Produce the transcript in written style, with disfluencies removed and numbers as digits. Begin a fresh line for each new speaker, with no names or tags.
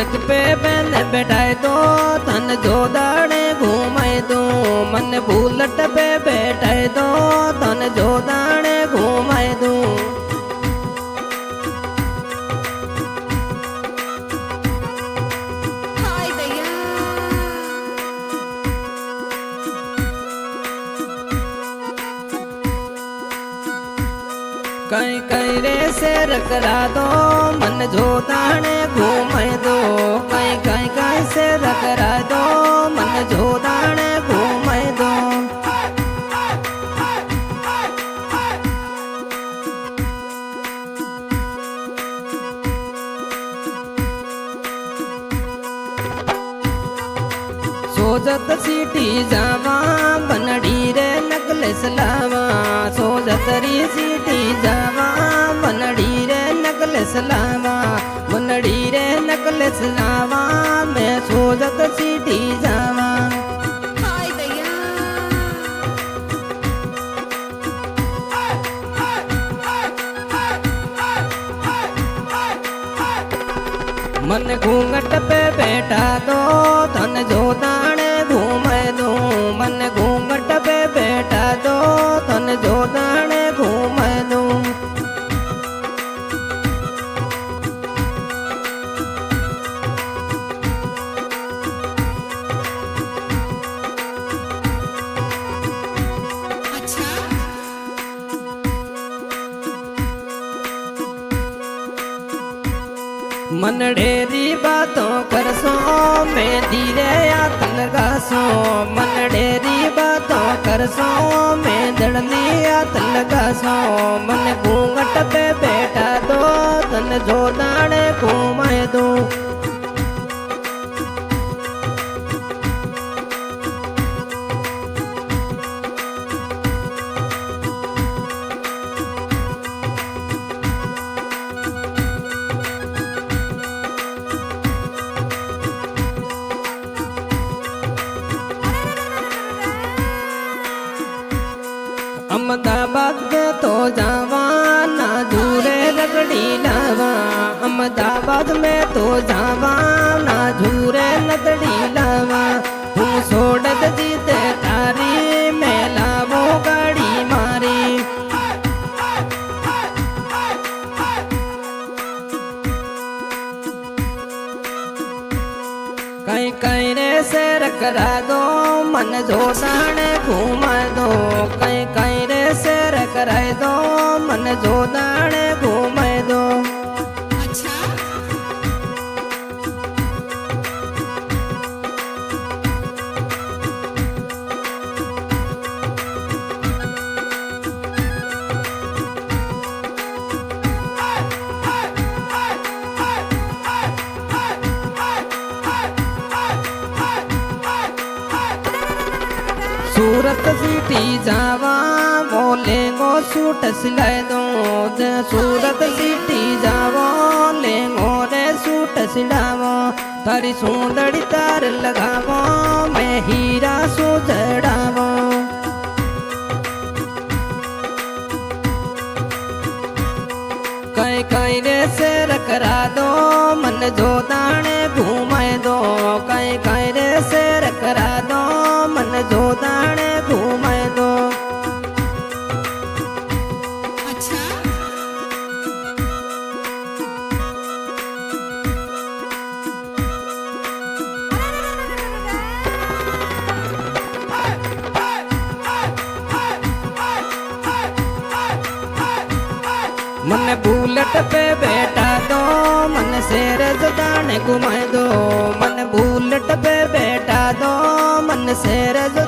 bullet पे मैंने बैठाए दो धन जो दाड़े घुमाए दो मन बुलेट पे बैठाए दो धन जो दाड़े घुमाए दो कहीं कहीं रे शेर करा दो मन जो दाने घूमे दो कहीं कहीं कहीं शेर करा दो मन जो दाने घूमे दो सोजत सीटी जावा बनड़ी रे नकलेस लावा सोजत री सीटी जावा बनड़ी रे नकलेस लावा बनड़ी रे नकलेस लावा मैं सोजत सीटी जावा मन घूंघट पे बैठा दो धन जो दाने घूमे दो मन घूंघट पे बैठा दो धन जो दाने घूमे दो मन ढेरी बातों कर सो मैं धीरे हाथ लगा सो मन ढेरी बातों कर सो मैं दड़नी हाथ लगा सो मन घूंघट पे बैठा दो धन जो दाने घुमाए दो अहमदाबाद में तो जावा ना झूरे रगड़ी लावा अहमदाबाद में तो जावा ना झूरे नदड़ी लावा तुम सोड़त जीते तारी मैं लावो गाड़ी मारी कहीं कहीं रे शेर करा दो मन जो दाने घुमा दो कहीं कहीं रे शेर कराए दो मन जो दाने घुमाए दो सूरत सीटी जावा लेंगो सूट सिलाए दो सूरत सीटी जावो लेंगो रे सूट सिलावो तारी सुंदरी तार लगावो मैं हीरा सो जड़ावो कहीं कहीं रे शेर करा दो मन जो दाने घुमाए दो कहीं कहीं रे शेर करा दो मन जो दाने घुमाए दो मन बुलेट पे बैठा दो मन शेर जो दाने घुमाए दो मन बुलेट पे बैठा दो मन शेर जो